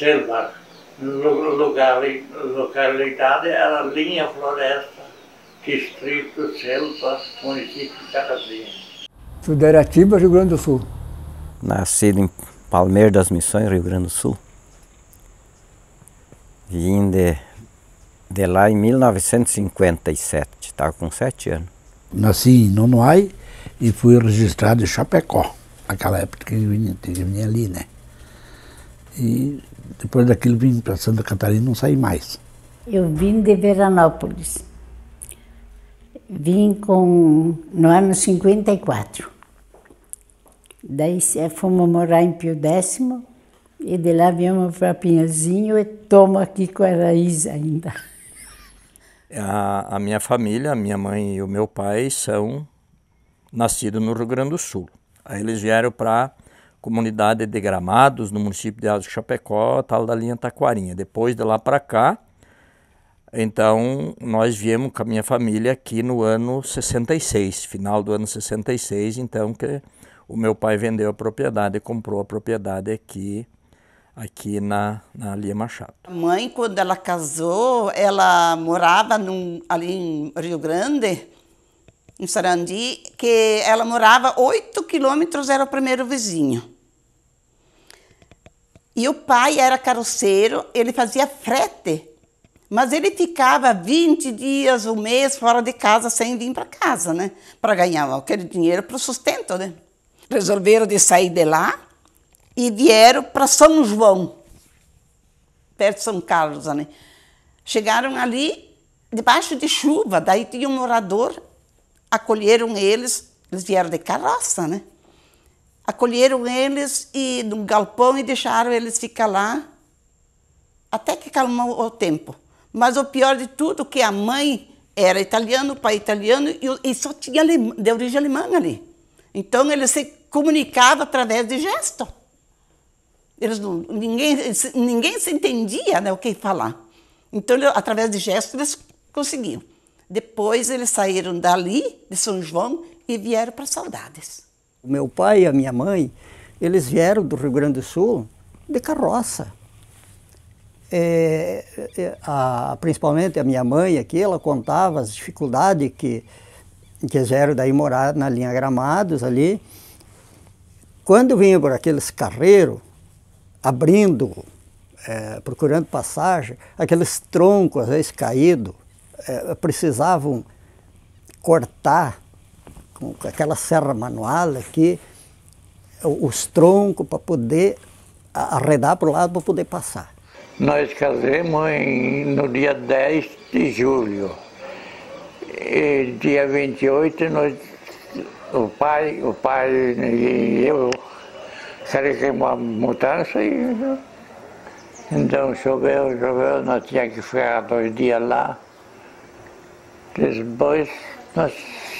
selva. Localidade era Linha Floresta, distrito Selva, município de Carazinho. Suderatiba, Rio Grande do Sul. Nascido em Palmeira das Missões, Rio Grande do Sul. Vim de lá em 1957, estava com 7 anos. Nasci em Nonoai e fui registrado em Chapecó, naquela época que eu vinha ali, né? E depois daquilo vim para Santa Catarina e não saí mais. Eu vim de Veranópolis. Vim no ano 54. Daí fomos morar em Pio X e de lá viemos para Pinhalzinho e estamos aqui com a raiz ainda. A minha família, a minha mãe e o meu pai são nascidos no Rio Grande do Sul. Aí eles vieram para a comunidade de Gramados, no município de Alto Chapecó, tal da linha Taquarinha. Depois de lá para cá, então nós viemos com a minha família aqui no ano 66, final do ano 66, então que o meu pai vendeu a propriedade e comprou a propriedade aqui na Lia Machado. A mãe, quando ela casou, ela morava ali em Rio Grande, em Sarandi, que ela morava 8 quilômetros, era o primeiro vizinho. E o pai era carroceiro, ele fazia frete, mas ele ficava 20 dias, um mês fora de casa sem vir para casa, né? Para ganhar aquele dinheiro para o sustento, né? Resolveram de sair de lá e vieram para São João, perto de São Carlos, né? Chegaram ali debaixo de chuva, daí tinha um morador, acolheram eles vieram de carroça, né? Acolheram eles e num galpão e deixaram eles ficar lá até que calmou o tempo. Mas o pior de tudo que a mãe era italiana, o pai italiano e só tinha de origem alemã ali. Então eles se comunicavam através de gesto. Ninguém se entendia, né, o que falar. Então, através de gestos, eles conseguiam. Depois, eles saíram dali, de São João, e vieram para Saudades. O meu pai e a minha mãe, eles vieram do Rio Grande do Sul de carroça. Principalmente a minha mãe aqui, ela contava as dificuldades que eles vieram daí morar na linha Gramados ali. Quando vinham por aqueles carreiros, abrindo, procurando passagem, aqueles troncos, às vezes caídos, precisavam cortar com aquela serra manual aqui, os troncos para poder arredar para o lado para poder passar. Nós casamos no dia 10 de julho. E dia 28, o pai e eu carregamos a mudança e então choveu, nós tínhamos que ficar 2 dias lá. Depois nós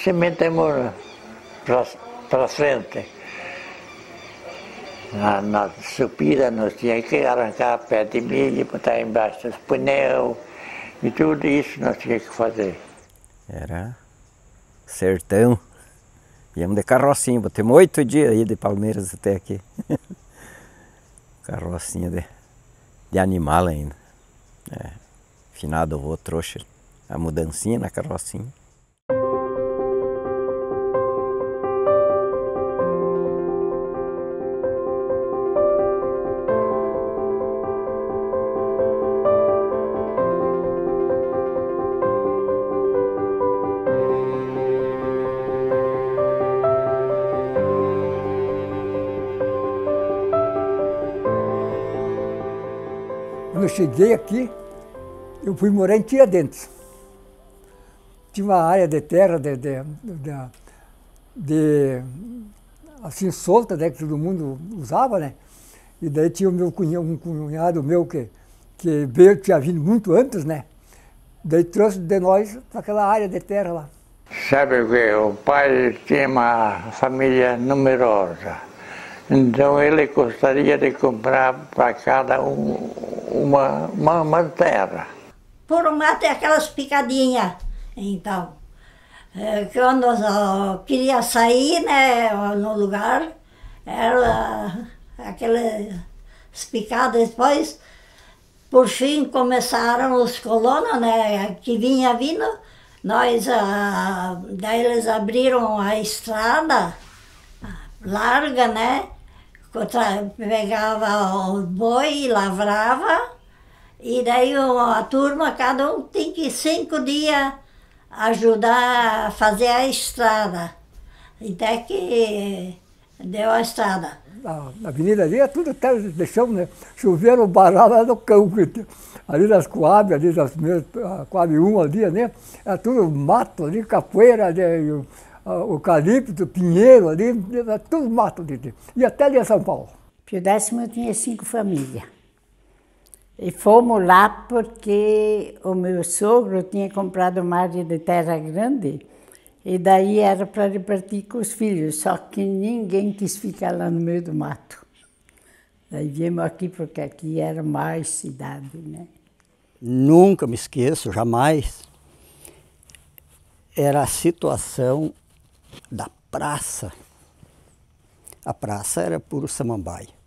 se metemos para frente. Na subida nós tínhamos que arrancar pé de milho, botar embaixo dos pneus e tudo isso nós tínhamos que fazer. Era sertão. Íamos de carrocinha, botamos 8 dias aí de Palmeiras até aqui. Carrocinha de animal ainda. Finado avô trouxa, a mudancinha na carrocinha. Quando eu cheguei aqui, eu fui morar em Tiradentes. Tinha uma área de terra assim solta, né, que todo mundo usava, né? E daí tinha um cunhado meu que veio, tinha vindo muito antes, né? Daí trouxe de nós para aquela área de terra lá. Sabe o que? O pai tinha uma família numerosa. Então ele gostaria de comprar para cada uma terra. Por o mato é aquelas picadinhas. Então, quando eu queria sair, né, no lugar, era aquelas picadas. Depois por fim começaram os colonos, né, que vinha vindo, daí eles abriram a estrada larga, né, pegava o boi e lavrava, e daí a turma, cada um tem que 5 dias ajudar a fazer a estrada, até que deu a estrada. A avenida ali é tudo terra de chão, né? Choveram, barrava lá no campo. Ali nas Coab, ali nas primeiras, Coab 1 ali, né? Era tudo mato ali, capoeira, né? O eucalipto, pinheiro ali, era tudo mato ali. E até ali em São Paulo. Pio X tinha 5 famílias. E fomos lá porque o meu sogro tinha comprado uma área de terra grande e daí era para repartir com os filhos, só que ninguém quis ficar lá no meio do mato. Daí viemos aqui porque aqui era mais cidade, né? Nunca me esqueço, jamais, era a situação da praça. A praça era puro samambaia.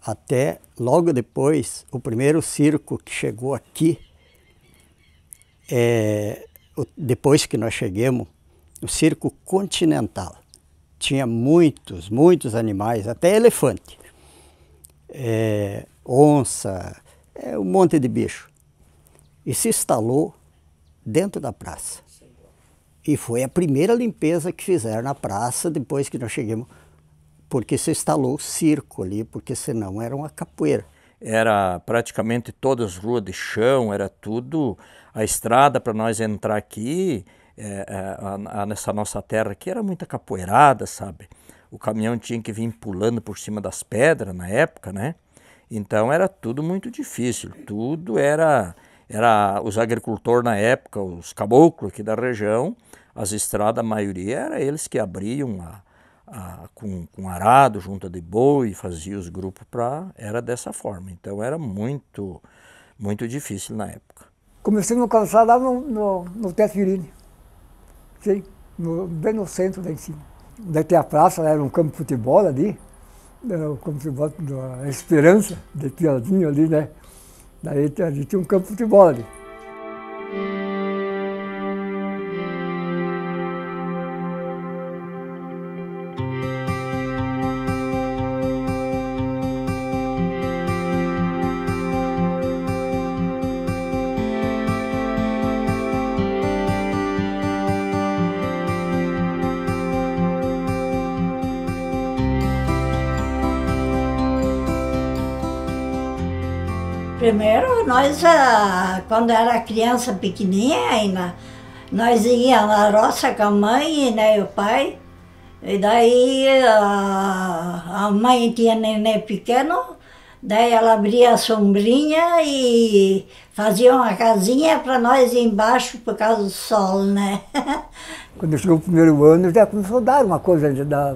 Até logo depois, o primeiro circo que chegou aqui, depois que nós chegamos, o circo continental. Tinha muitos animais, até elefante, onça, um monte de bicho. E se instalou dentro da praça. E foi a primeira limpeza que fizeram na praça depois que nós chegamos, porque se instalou o circo ali, porque senão era uma capoeira. Era praticamente todas as ruas de chão, era tudo, a estrada para nós entrar aqui, nessa nossa terra aqui, era muita capoeirada, sabe? O caminhão tinha que vir pulando por cima das pedras na época, né? Então era tudo muito difícil, tudo era os agricultores na época, os caboclos aqui da região, as estradas, a maioria, era eles que abriam com arado, junta de boi, fazia os grupos era dessa forma. Então era muito difícil na época. Comecei no calçado lá no Tefirine, sim, bem no centro lá em cima. Daí tem a praça, era um campo de futebol ali, o campo de futebol da Esperança, de Piadinho ali, né? Daí ali tinha um campo de futebol ali. Primeiro, nós, quando era criança pequenininha ainda, nós íamos na roça com a mãe, né, e o pai, e daí a mãe tinha neném pequeno, daí ela abria a sombrinha e fazia uma casinha para nós embaixo por causa do sol, né? Quando chegou o primeiro ano, já começou a dar uma coisa,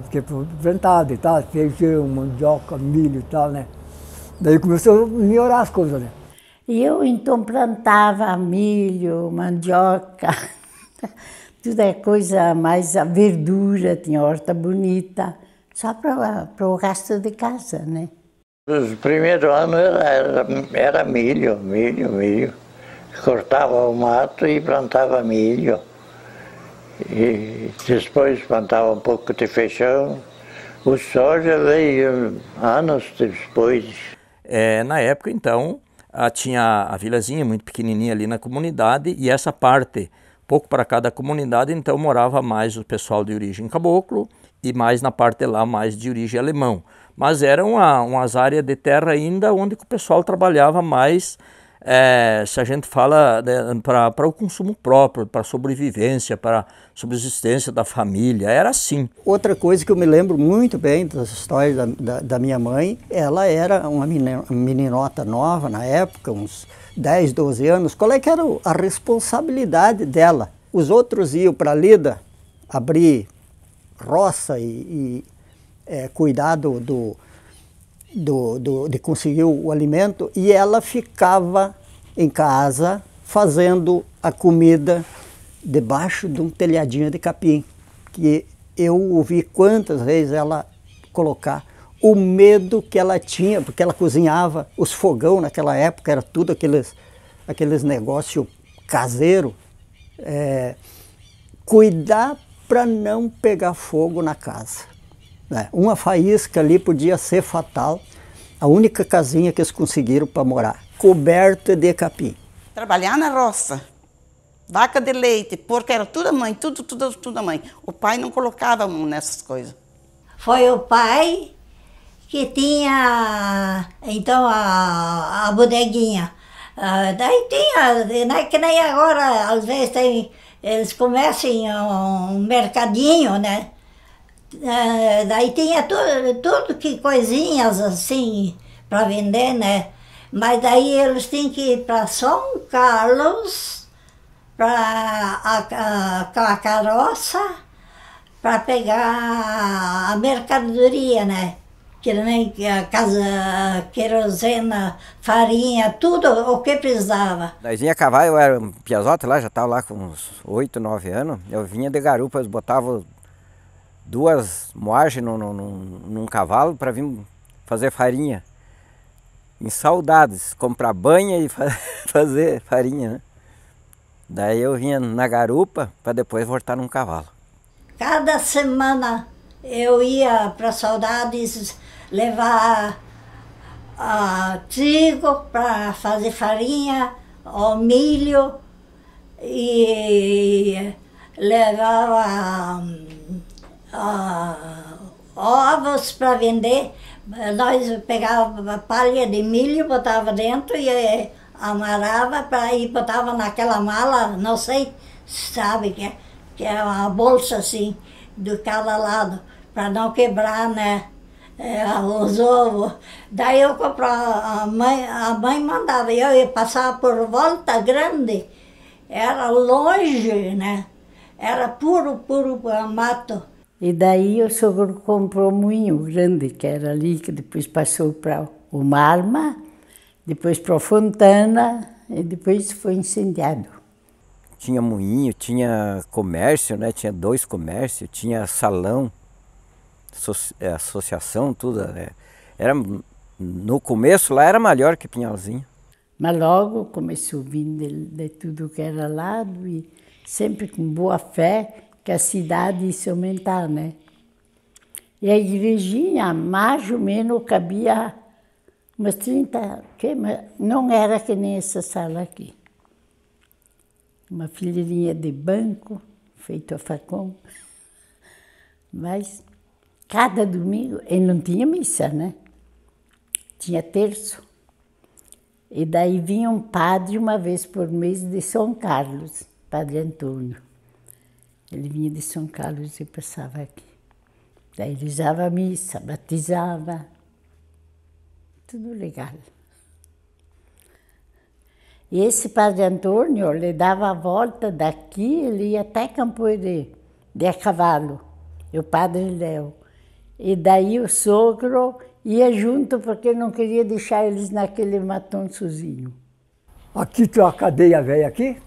tipo, plantado e tal, feijão, mandioca, milho e tal, né? Daí começou a melhorar as coisas, né? E eu então plantava milho, mandioca, tudo é coisa mais, a verdura, tinha horta bonita, só para o gasto de casa, né? Os primeiros anos era milho. Cortava o mato e plantava milho. E depois plantava um pouco de feijão. O soja veio anos depois. Na época, então, tinha a vilazinha muito pequenininha ali na comunidade e essa parte, pouco para cada comunidade, então morava mais o pessoal de origem caboclo e mais na parte lá mais de origem alemão. Mas eram umas áreas de terra ainda onde o pessoal trabalhava mais, se a gente fala, para o consumo próprio, para a sobrevivência, para a subsistência da família, era assim. Outra coisa que eu me lembro muito bem das histórias da minha mãe, ela era uma meninota nova na época, uns 10, 12 anos. Qual é que era a responsabilidade dela? Os outros iam para a lida, abrir roça e cuidar de conseguir o alimento, e ela ficava em casa fazendo a comida debaixo de um telhadinho de capim, que eu ouvi quantas vezes ela colocar o medo que ela tinha, porque ela cozinhava, os fogão naquela época, era tudo aqueles negócios caseiros. Cuidar para não pegar fogo na casa. Né? Uma faísca ali podia ser fatal. A única casinha que eles conseguiram para morar, coberta de capim. Trabalhar na roça, vaca de leite, porco, era tudo a mãe, tudo a mãe. O pai não colocava a mão nessas coisas. Foi o pai que tinha, então, a bodeguinha. Daí tinha, que nem agora, às vezes eles começam um mercadinho, né? Daí tinha tudo que coisinhas assim para vender, né? Mas daí eles tinham que ir para São Carlos, para a carroça, para pegar a mercadoria, né? Que nem querosena, farinha, tudo o que precisava. Nós vinha cavar, eu era um piazote lá, já estava lá com uns 8, 9 anos. Eu vinha de garupa, eles botavam 2 moagens num cavalo para vir fazer farinha. Em saudades, comprar banha e fazer farinha, né? Daí eu vinha na garupa para depois voltar num cavalo. Cada semana eu ia para Saudades levar trigo para fazer farinha, o milho, e levava ovos para vender. Nós pegava palha de milho, botava dentro e amarrava para ir, botava naquela mala, não sei, sabe, que é uma bolsa assim, de cada lado, para não quebrar, né, os ovos. Daí eu comprava, a mãe mandava, eu ia passar por Volta Grande, era longe, né, era puro mato. E daí o sogro comprou um moinho grande, que era ali, que depois passou para o Marma, depois para o Fontana, e depois foi incendiado. Tinha moinho, tinha comércio, né? Tinha 2 comércios, tinha salão, associação, tudo. Né? No começo lá era melhor que Pinhalzinho. Mas logo começou a vir de tudo que era lado, e sempre com boa fé, que a cidade ia aumentar, né? E a igrejinha, mais ou menos, cabia umas 30, não era que nem essa sala aqui. Uma fileirinha de banco, feito a facão. Mas cada domingo, e não tinha missa, né? Tinha terço. E daí vinha um padre uma vez por mês de São Carlos, Padre Antônio. Ele vinha de São Carlos e passava aqui. Daí ele usava a missa, batizava. Tudo legal. E esse Padre Antônio, ele dava a volta daqui, ele ia até Campoerê, de a cavalo, e o Padre Léo. E daí o sogro ia junto, porque não queria deixar eles naquele matão sozinho. Aqui tem uma cadeia velha aqui,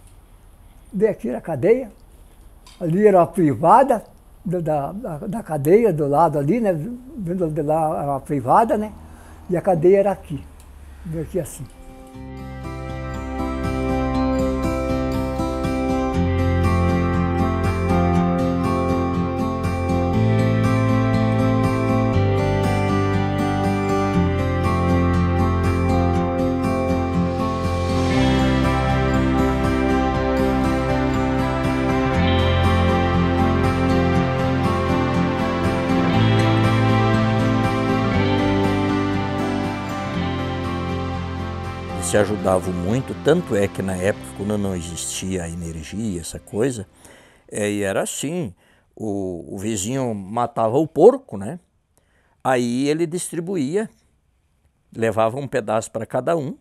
bem aqui na cadeia. Ali era uma privada da cadeia, do lado ali, né? Vendo de lá era uma privada, né? E a cadeia era aqui, bem aqui assim. Se ajudavam muito, tanto é que na época, quando não existia a energia, essa coisa, e era assim, o vizinho matava o porco, né? Aí ele distribuía, levava um pedaço para cada um,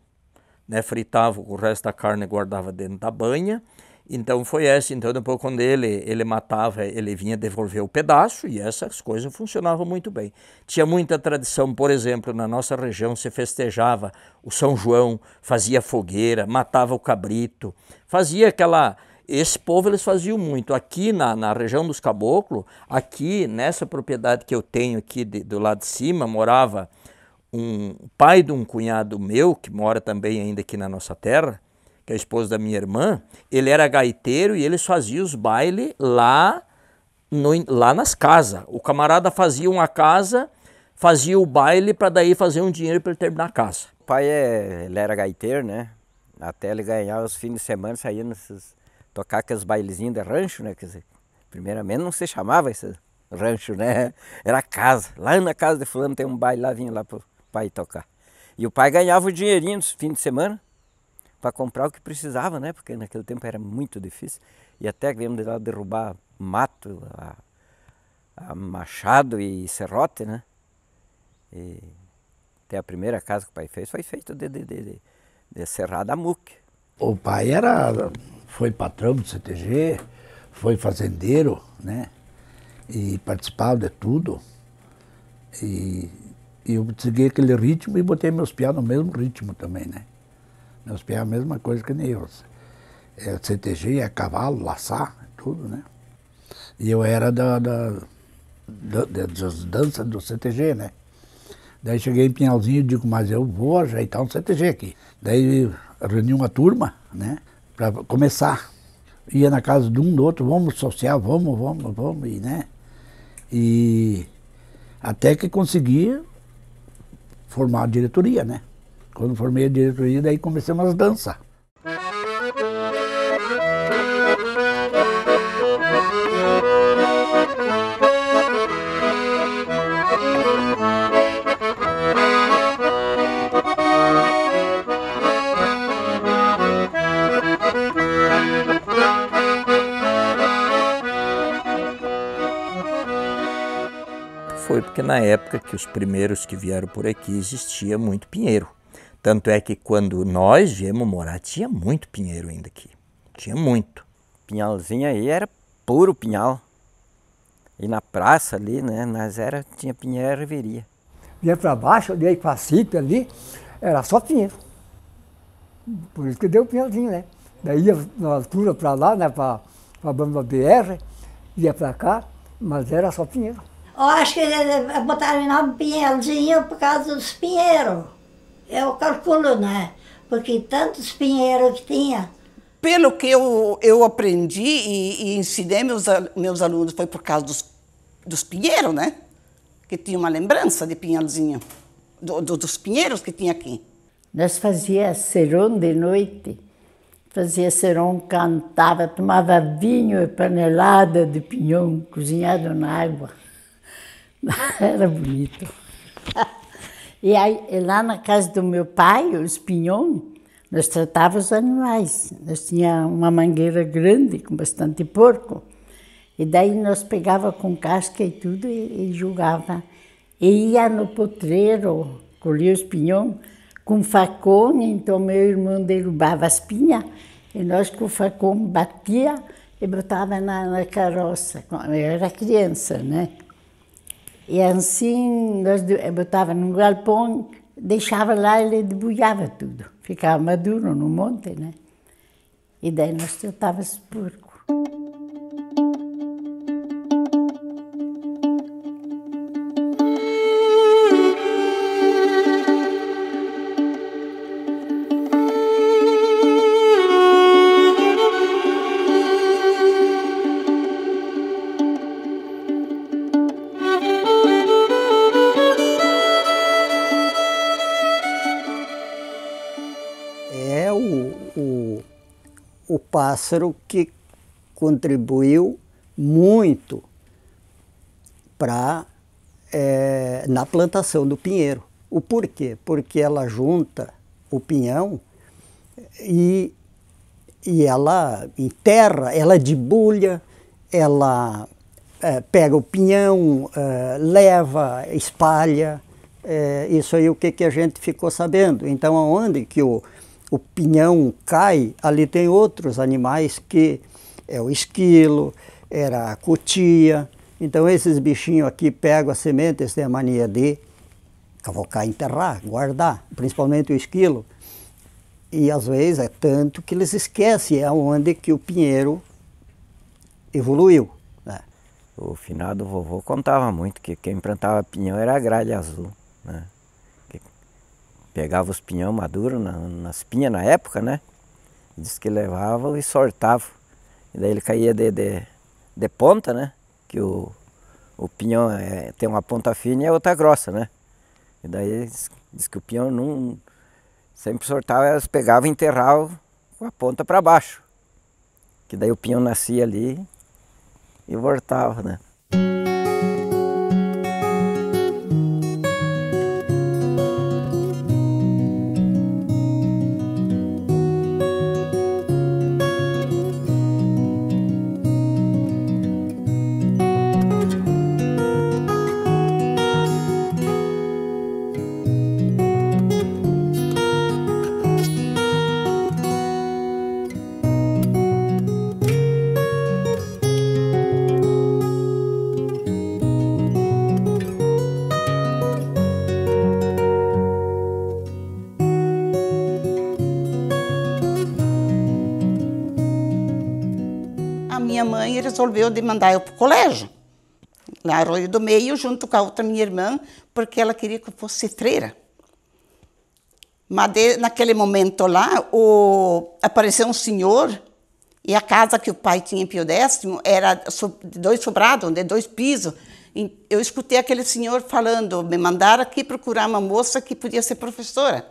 né? Fritava o resto da carne e guardava dentro da banha. Então foi essa, então depois quando ele matava, ele vinha devolver o pedaço, e essas coisas funcionavam muito bem. Tinha muita tradição, por exemplo, na nossa região se festejava o São João, fazia fogueira, matava o cabrito, fazia aquela... esse povo eles faziam muito. Aqui na região dos Caboclos, aqui nessa propriedade que eu tenho aqui do lado de cima, morava um pai de um cunhado meu, que mora também ainda aqui na nossa terra, que é a esposa da minha irmã. Ele era gaiteiro e eles faziam os bailes lá nas casas. O camarada fazia uma casa, fazia o baile para daí fazer um dinheiro para ele terminar a casa. O pai ele era gaiteiro, né? Até ele ganhar os fins de semana, saía tocar aqueles bailezinhos de rancho, né? Quer dizer, primeiramente não se chamava esse rancho, né? Era casa. Lá na casa de fulano tem um baile, lá vinha lá pro pai tocar. E o pai ganhava o dinheirinho dos fins de semana para comprar o que precisava, né? Porque naquele tempo era muito difícil. E até que viemos de lá derrubar mato, a machado e serrote, né? E até a primeira casa que o pai fez foi feita de serrada a muque. O pai foi patrão do CTG, foi fazendeiro, né? E participava de tudo. E eu segui aquele ritmo e botei meus piás no mesmo ritmo também, né? Meus piás a mesma coisa que nem eu. CTG, cavalo, laçar, tudo, né? E eu era das danças do CTG, né? Daí cheguei em Pinhalzinho e digo, mas eu vou ajeitar um CTG aqui. Daí reuni uma turma, né? Para começar. Ia na casa de um do outro, vamos social, vamos, e, né? E até que consegui formar a diretoria, né? Quando formei a diretoria, daí começamos as danças. Foi porque na época que os primeiros que vieram por aqui existia muito pinheiro. Tanto é que quando nós viemos morar tinha muito pinheiro ainda aqui. Tinha muito. Pinhalzinho aí era puro pinhal. E na praça ali, né, tinha pinheiro e reveria. Vinha para baixo, daí para a CIP ali, era só pinheiro. Por isso que deu o pinhalzinho, né? Daí ia na altura para lá, né, para a banda BR, ia para cá, mas era só pinheiro. Eu acho que botaram o nome Pinhalzinho por causa dos pinheiros. Eu calculo, né? Porque tantos pinheiros que tinha. Pelo que eu aprendi e ensinei meus alunos, foi por causa dos pinheiros, né? Que tinha uma lembrança de Pinhalzinho, dos pinheiros que tinha aqui. Nós fazíamos serão de noite. Fazia serão, cantava, tomava vinho e panelada de pinhão cozinhado na água. Era bonito. E aí, lá na casa do meu pai, os pinhões, nós tratávamos os animais. Nós tínhamos uma mangueira grande, com bastante porco. E daí nós pegava com casca e tudo e jogava. E ia no potreiro, colhia os pinhões com facão, então meu irmão derrubava as pinhas e nós com o facão batia e botava na carroça. Eu era criança, né? E assim, nós botava num galpão, deixava lá e ele debulhava tudo. Ficava maduro no monte, né? E daí nós tratávamos porco. O pássaro que contribuiu muito na plantação do pinheiro. O porquê? Porque ela junta o pinhão e ela enterra, ela debulha, ela pega o pinhão, leva, espalha. Isso aí o que a gente ficou sabendo. Então, aonde que o pinhão cai, ali tem outros animais que é o esquilo, era a cutia. Então esses bichinhos aqui pegam as sementes, têm a mania de cavocar, enterrar, guardar, principalmente o esquilo. E às vezes é tanto que eles esquecem aonde que o pinheiro evoluiu, né? O finado vovô contava muito que quem plantava pinhão era a gralha azul, né? Que pegava os pinhão maduros nas pinhas na época, né? Diz que levava e sortava. E daí ele caía de ponta, né? Que o pinhão tem uma ponta fina e a outra grossa, né? E daí diz que o pinhão não sempre sortava, elas pegavam e enterravam com a ponta para baixo. Que daí o pinhão nascia ali e voltava, né? A minha mãe resolveu de mandar eu para o colégio, lá no Arroio do Meio, junto com a outra minha irmã, porque ela queria que eu fosse freira. Mas naquele momento lá, apareceu um senhor, e a casa que o pai tinha em Pio X era de 2 sobrados, de 2 pisos. E eu escutei aquele senhor falando, me mandaram aqui procurar uma moça que podia ser professora,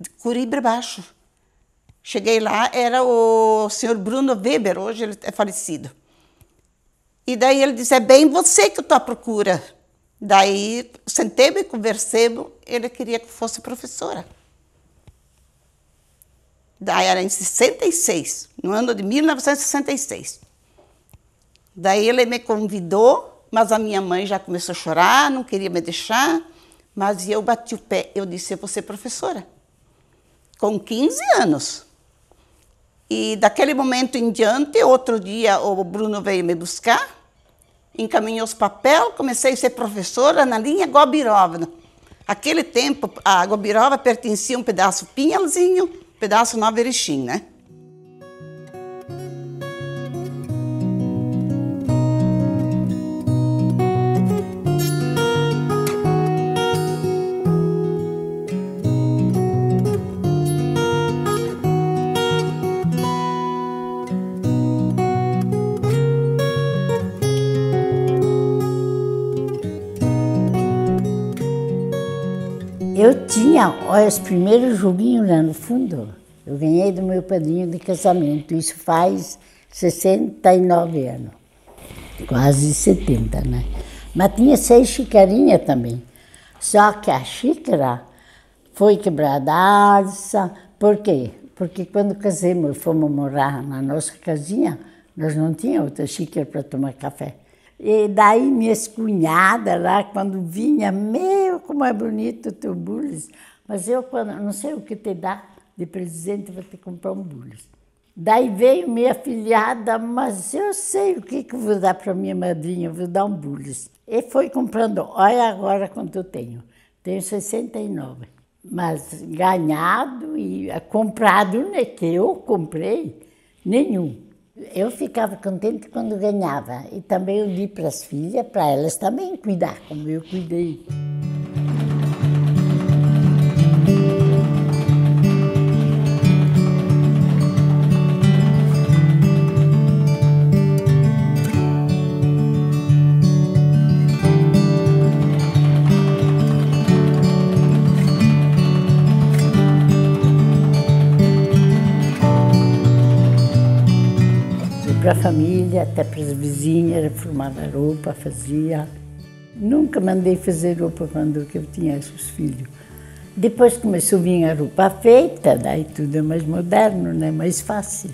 de Curibe Baixo. Cheguei lá, era o senhor Bruno Weber, hoje ele é falecido. E daí ele disse, é bem você que eu estou à procura. Daí sentei-me e conversemos, ele queria que fosse professora. Daí era em 66, no ano de 1966. Daí ele me convidou, mas a minha mãe já começou a chorar, não queria me deixar, mas eu bati o pé, eu disse, eu vou ser professora. Com 15 anos. E daquele momento em diante, outro dia o Bruno veio me buscar, encaminhou os papéis, comecei a ser professora na linha Gobirova. Aquele tempo, a Gobirova pertencia a um pedaço Pinhalzinho, um pedaço Nova Erechim, né? Eu tinha, olha, os primeiros joguinhos lá no fundo, eu ganhei do meu padrinho de casamento, isso faz 69 anos, quase 70, né? Mas tinha 6 xicrinhas também, só que a xícara foi quebradaça. Por quê? Porque quando casamos e fomos morar na nossa casinha, nós não tínhamos outra xícara para tomar café. E daí minhas cunhadas lá, quando vinha, meu, como é bonito o teu bules. Mas eu, quando não sei o que te dá de presente, vou te comprar um bules. Daí veio minha afilhada, mas eu sei o que eu vou dar para minha madrinha, eu vou dar um bules. E foi comprando, olha agora quanto eu tenho. Tenho 69. Mas ganhado e comprado, né, que eu comprei, nenhum. Eu ficava contente quando ganhava e também eu di para as filhas, para elas também cuidar, como eu cuidei. Para a família, até para as vizinhas, reformava roupa, fazia. Nunca mandei fazer roupa quando eu tinha os filhos. Depois começou a vir a roupa feita, daí tudo é mais moderno, né? Mais fácil.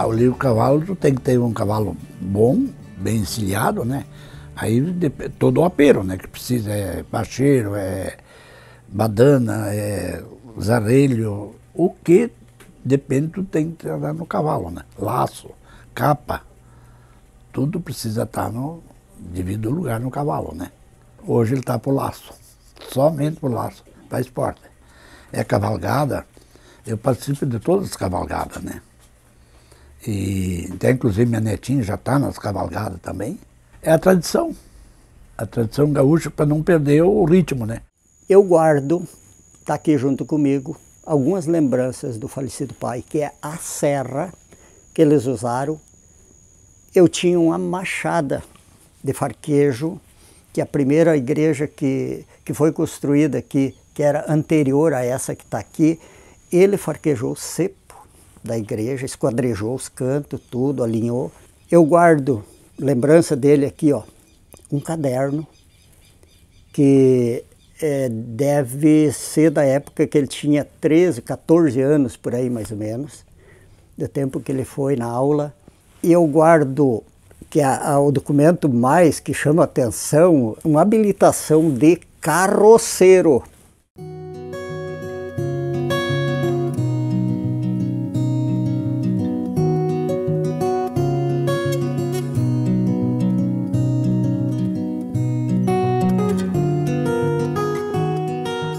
O ali o cavalo, tu tem que ter um cavalo bom, bem encilhado, né? Aí todo o apero, né? Que precisa, é pacheiro, é badana, é zarelho, o que depende, tu tem que andar no cavalo, né? Laço, capa, tudo precisa estar no devido lugar no cavalo, né? Hoje ele está pro laço, somente pro laço, para esporte. É cavalgada, eu participo de todas as cavalgadas, né? E até inclusive minha netinha já está nas cavalgadas também. É a tradição gaúcha para não perder o ritmo, né? Eu guardo, está aqui junto comigo, algumas lembranças do falecido pai, que é a serra que eles usaram. Eu tinha uma machada de farquejo, que a primeira igreja que foi construída aqui, que era anterior a essa que está aqui, ele farquejou o cepo da igreja, esquadrejou os cantos, tudo, alinhou. Eu guardo lembrança dele aqui, ó, um caderno que deve ser da época que ele tinha 13, 14 anos, por aí mais ou menos, do tempo que ele foi na aula. E eu guardo que o documento mais que chama atenção, uma habilitação de carroceiro.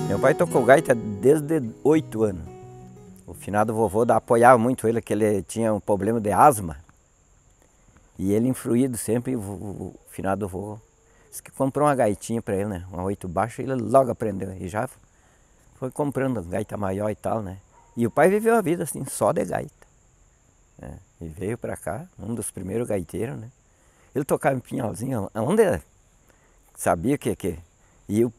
Meu pai tocou gaita desde 8 anos. O finado vovô apoiava muito ele, que ele tinha um problema de asma. E ele influído sempre, o finado vovô disse que comprou uma gaitinha para ele, né? Uma 8 baixo, e ele logo aprendeu. E já foi comprando gaita maior e tal, né? E o pai viveu a vida assim, só de gaita. E veio para cá, um dos primeiros gaiteiros, né? Ele tocava em Pinhalzinho, onde sabia que ia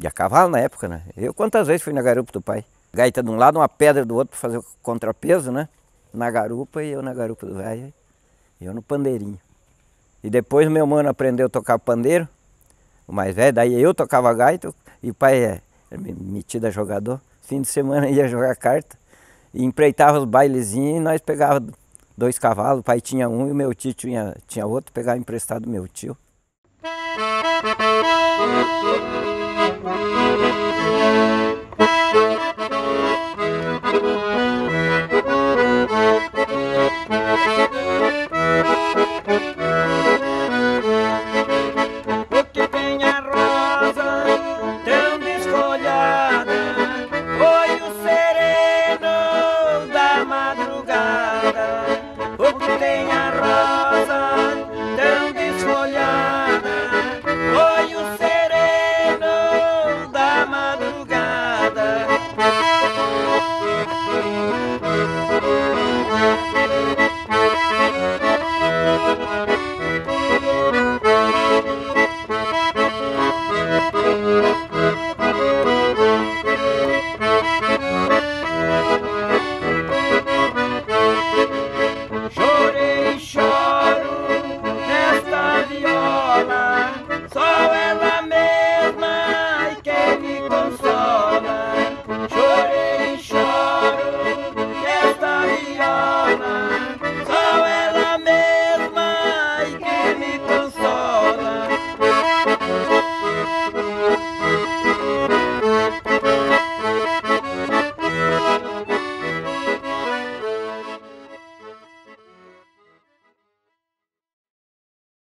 a cavalo na época, né? Eu quantas vezes fui na garupa do pai? Gaita de um lado, uma pedra do outro para fazer o contrapeso, né? Na garupa e eu na garupa do velho. E eu no pandeirinho. E depois meu mano aprendeu a tocar pandeiro, o mais velho, daí eu tocava gaita e o pai era metido a jogador. Fim de semana ia jogar carta e empreitava os bailezinhos e nós pegávamos 2 cavalos, o pai tinha um e o meu tio tinha outro, pegava emprestado do meu tio.